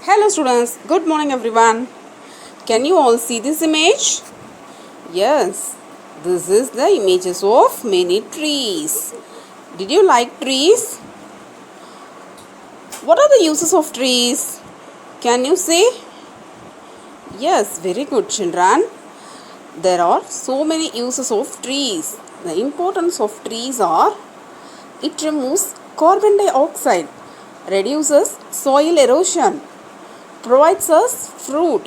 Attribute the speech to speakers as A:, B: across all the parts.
A: Hello students, good morning everyone. Can you all see this image? Yes, this is the images of many trees. Did you like trees? What are the uses of trees? Can you say? Yes, very good children. There are so many uses of trees. The importance of trees are it removes carbon dioxide, reduces soil erosion, provides us fruit,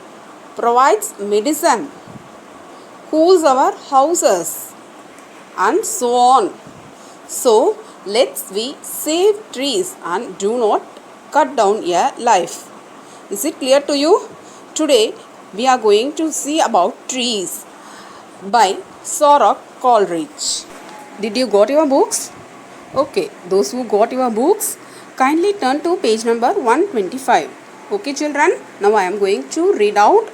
A: provides medicine, cools our houses, and so on. So, let's we save trees and do not cut down a life. Is it clear to you? Today, we are going to see about trees by Sarah Coleridge. Did you got your books? Okay, those who got your books, kindly turn to page number 125. Okay children, now I am going to read out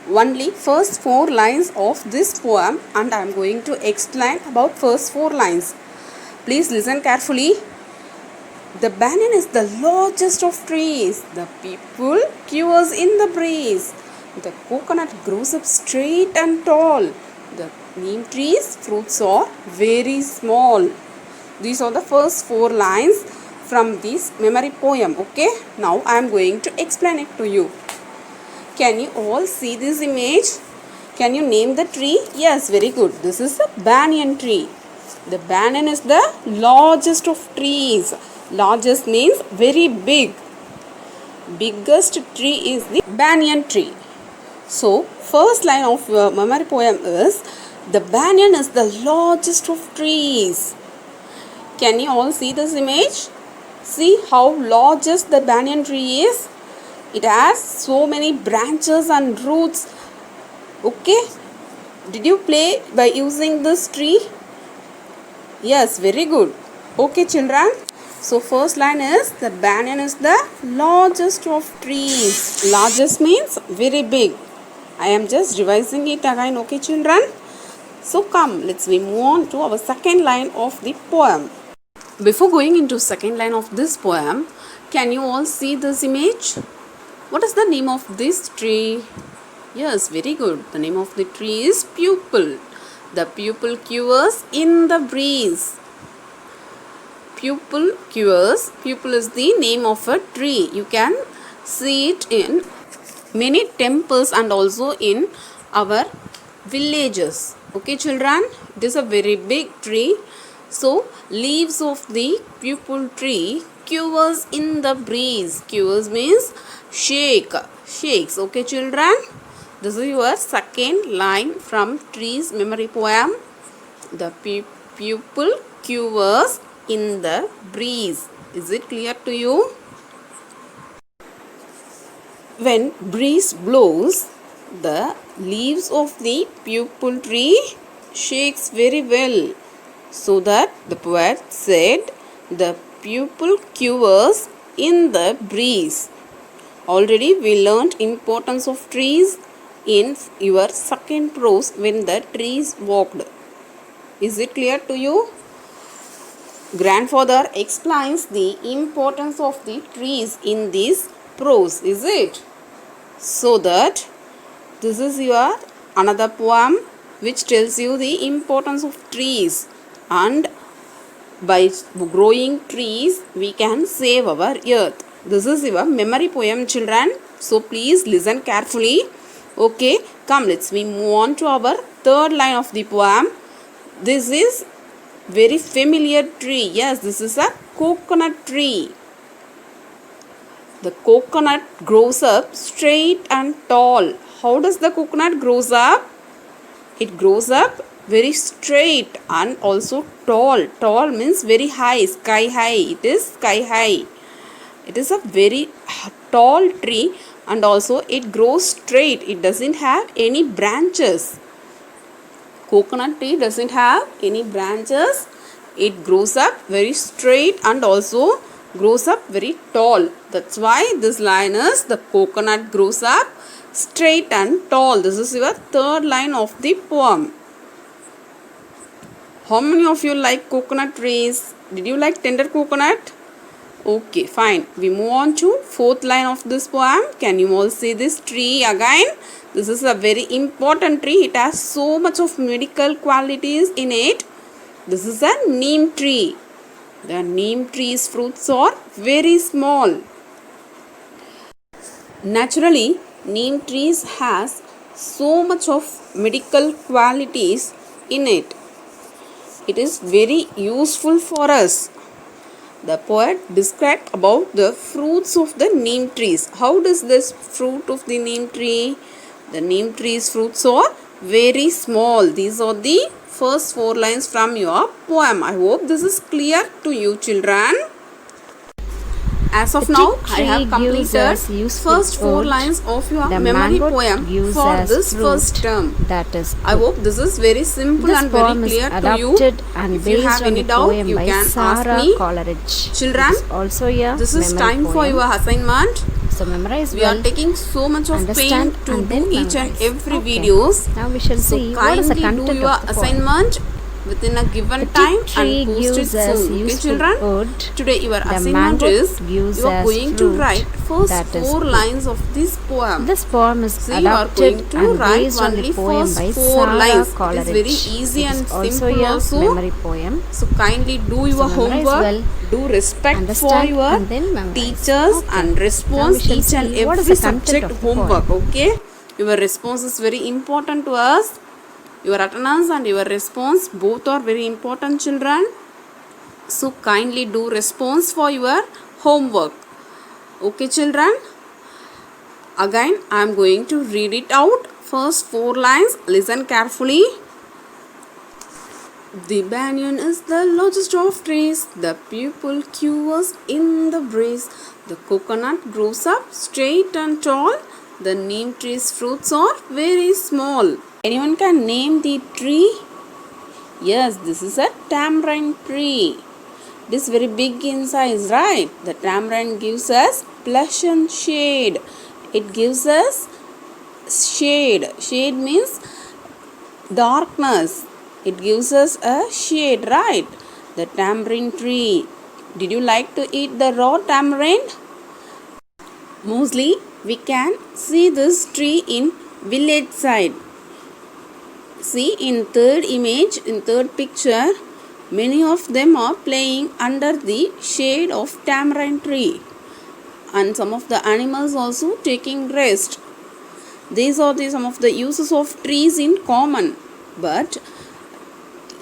A: only first 4 lines of this poem and I am going to explain about first 4 lines. Please listen carefully. The banyan is the largest of trees. The people queues in the breeze. The coconut grows up straight and tall. The neem tree's fruits are very small. These are the first 4 lines from this memory poem. Okay, now I am going to explain it to you. Can you all see this image? Can you name the tree? Yes, very good. This is the banyan tree. The banyan is the largest of trees. Largest means very big. Biggest tree is the banyan tree. So, first line of your memory poem is the banyan is the largest of trees. Can you all see this image? See how largest the banyan tree is? It has so many branches and roots. Okay? Did you play by using this tree? Yes, very good. Okay, children. So, first line is the banyan is the largest of trees. Largest means very big. I am just revising it again. Okay, children. So, come, let's move on to our second line of the poem. Before going into second line of this poem, can you all see this image? What is the name of this tree? Yes, very good. The name of the tree is pupil. The pupil quivers in the breeze. Pupil quivers. Pupil is the name of a tree. You can see it in many temples and also in our villages. Okay, children, it is a very big tree. So, leaves of the pupil tree quivers in the breeze. Quivers means shakes. Okay, children, this is your second line from trees memory poem. The pupil quivers in the breeze. Is it clear to you? When breeze blows, the leaves of the pupil tree shakes very well. So that the poet said, the pupil quivers in the breeze. Already we learnt importance of trees in your second prose when the trees walked. Is it clear to you? Grandfather explains the importance of the trees in this prose. Is it? So that this is your another poem which tells you the importance of trees. And by growing trees, we can save our earth. This is your memory poem, children. So, please listen carefully. Okay, come, let's move on to our third line of the poem. This is very familiar tree. Yes, this is a coconut tree. The coconut grows up straight and tall. How does the coconut grows up? It grows up very straight and also tall. Tall means very high, sky high. It is sky high. It is a very tall tree and also it grows straight. It doesn't have any branches. Coconut tree doesn't have any branches. It grows up very straight and also grows up very tall. That's why this line is the coconut grows up straight and tall. This is your third line of the poem. How many of you like coconut trees? Did you like tender coconut? Okay, fine. We move on to fourth line of this poem. Can you all see this tree again? This is a very important tree. It has so much of medical qualities in it. This is a neem tree. The neem tree's fruits are very small. Naturally, neem trees has so much of medical qualities in it. It is very useful for us. The poet described about the fruits of the neem trees. How does this fruit of the neem tree? The neem tree's fruits are very small. These are the first 4 lines from your poem. I hope this is clear to you, children. As of now, I have completed first 4 lines of your memory poem for this first term.
B: That is,
A: I hope this is very simple and very clear to you. If you have any doubt, you can ask me. Children,
B: also
A: this is time for your assignment.
B: So memorize
A: We are taking so much of pain to do each and every videos.
B: Now we shall see
A: So
B: what is the
A: kindly do
B: content
A: your
B: of the poem.
A: assignment within a given time and post it soon. Okay, children? Today your assignment is you are going to write first 4 lines of this poem.
B: This poem is
A: So you are
B: adapted
A: going to
B: and
A: write
B: based on
A: only
B: the poem
A: first
B: by
A: 4
B: Sarah
A: lines. It is
B: Coleridge.
A: very easy
B: It
A: and
B: is also
A: simple
B: a
A: also.
B: memory poem.
A: So kindly do your
B: memorize
A: homework.
B: well,
A: Do respect for
B: understand
A: your
B: and then memorize.
A: teachers and
B: Now
A: response
B: we shall
A: each and
B: see what is
A: every
B: the content
A: subject
B: of the poem.
A: homework. Okay, your response is very important to us. Your attendance and your response both are very important, children. So kindly do response for your homework. Okay, children. Again, I am going to read it out. First 4 lines. Listen carefully. The banyan is the largest of trees. The pupil quivers in the breeze. The coconut grows up straight and tall. The neem tree's fruits are very small. Anyone can name the tree? Yes, this is a tamarind tree. It is very big in size, right? The tamarind gives us pleasant shade. It gives us shade. Shade means darkness. It gives us a shade, right? The tamarind tree. Did you like to eat the raw tamarind? Mostly we can see this tree in village side. See in third image, in third picture, many of them are playing under the shade of tamarind tree. And some of the animals also taking rest. These are some of the uses of trees in common. But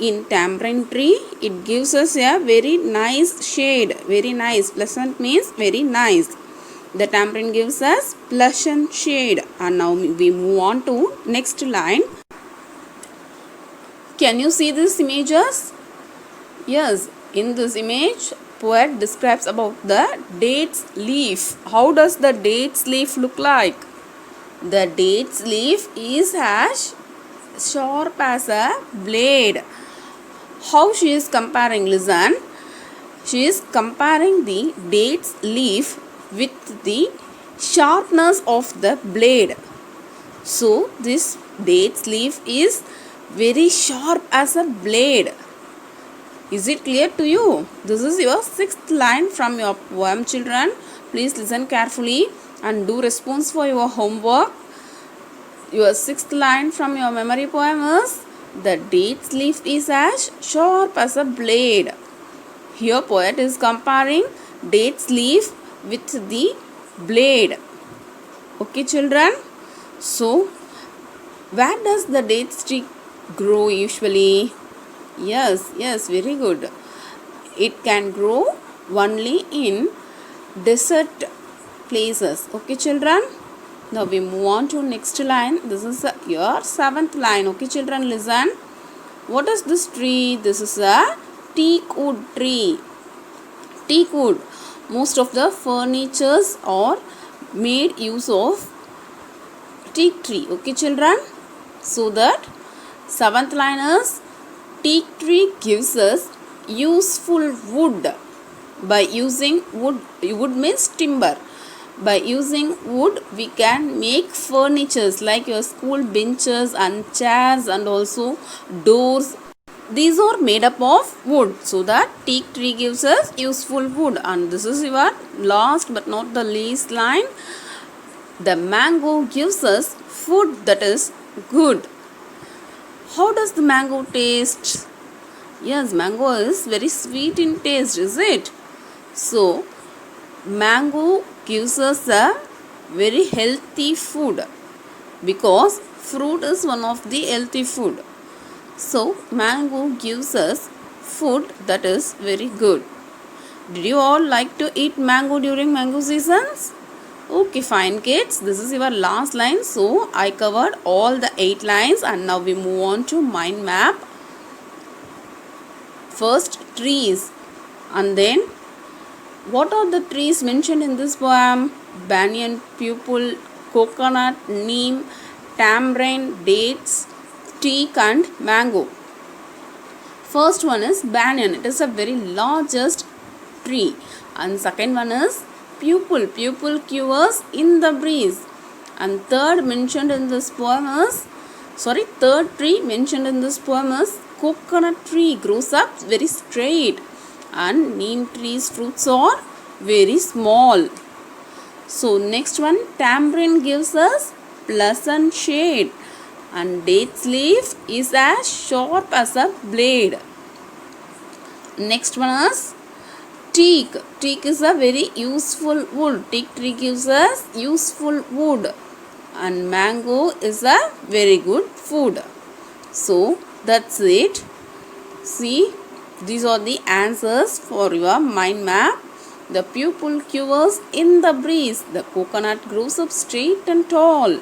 A: in tamarind tree, it gives us a very nice shade. Very nice. Pleasant means very nice. The tamarind gives us pleasant shade. And now we move on to next line. Can you see these images? Yes, in this image, poet describes about the date's leaf. How does the date's leaf look like? The date's leaf is as sharp as a blade. How she is comparing? Listen. She is comparing the date's leaf with the sharpness of the blade. So, this date's leaf is very sharp as a blade. Is it clear to you? This is your 6th line from your poem, children. Please listen carefully and do response for your homework. Your 6th line from your memory poem is the date's leaf is as sharp as a blade. Here poet is comparing date's leaf with the blade. Okay, children? So, where does the date's tree grow usually? Yes, very good. It can grow only in desert places. Okay, children? Now we move on to next line. This is your 7th line. Okay, children, listen. What is this tree? This is a teak wood tree. Teak wood. Most of the furnitures are made use of teak tree. Okay, children? So that 7th line is teak tree gives us useful wood. By using wood means timber. By using wood, we can make furnitures like your school benches and chairs and also doors. These are made up of wood, so that teak tree gives us useful wood. And this is your last but not the least line. The mango gives us food that is good. How does the mango taste? Yes, mango is very sweet in taste, is it? So, mango gives us a very healthy food, because fruit is one of the healthy food. So, mango gives us food that is very good. Did you all like to eat mango during mango seasons? Okay, fine kids. This is your last line. So, I covered all the 8 lines, and now we move on to mind map. First, trees. And then, what are the trees mentioned in this poem? Banyan, pupil, coconut, neem, tamarind, dates, teak and mango. First one is banyan. It is a very largest tree. And second one is pupil. Pupil cures in the breeze. And third tree mentioned in this poem is coconut tree. Grows up very straight. And neem tree's fruits are very small. So next one, tamarind gives us pleasant shade. And date's leaf is as sharp as a blade. Next one is teak. Teak is a very useful wood. Teak tree gives us useful wood. And mango is a very good food. So that's it. See, these are the answers for your mind map. The pupil cures in the breeze. The coconut grows up straight and tall.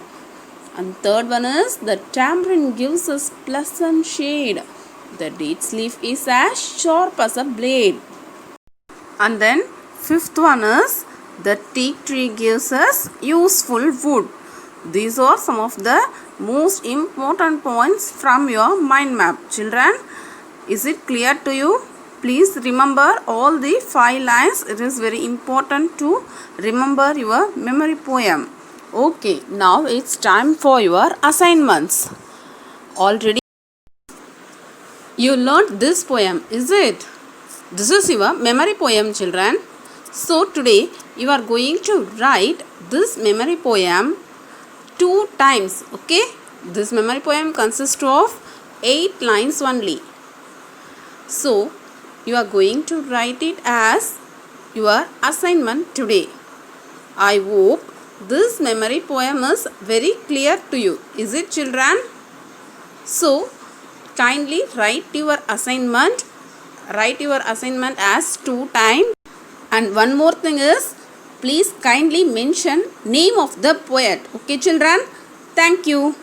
A: And third one is the tamarind gives us pleasant shade. The date's leaf is as sharp as a blade. And then fifth one is the teak tree gives us useful wood. These are some of the most important points from your mind map. Children, is it clear to you? Please remember all the 5 lines. It is very important to remember your memory poem. Okay, now it's time for your assignments. Already you learnt this poem, is it? This is your memory poem, children. So today you are going to write this memory poem 2 times. Okay, this memory poem consists of 8 lines only. So you are going to write it as your assignment today. I hope this memory poem is very clear to you. Is it, children? So kindly write your assignment. Write your assignment as 2 times. And one more thing is, please kindly mention name of the poet. Okay, children? Thank you.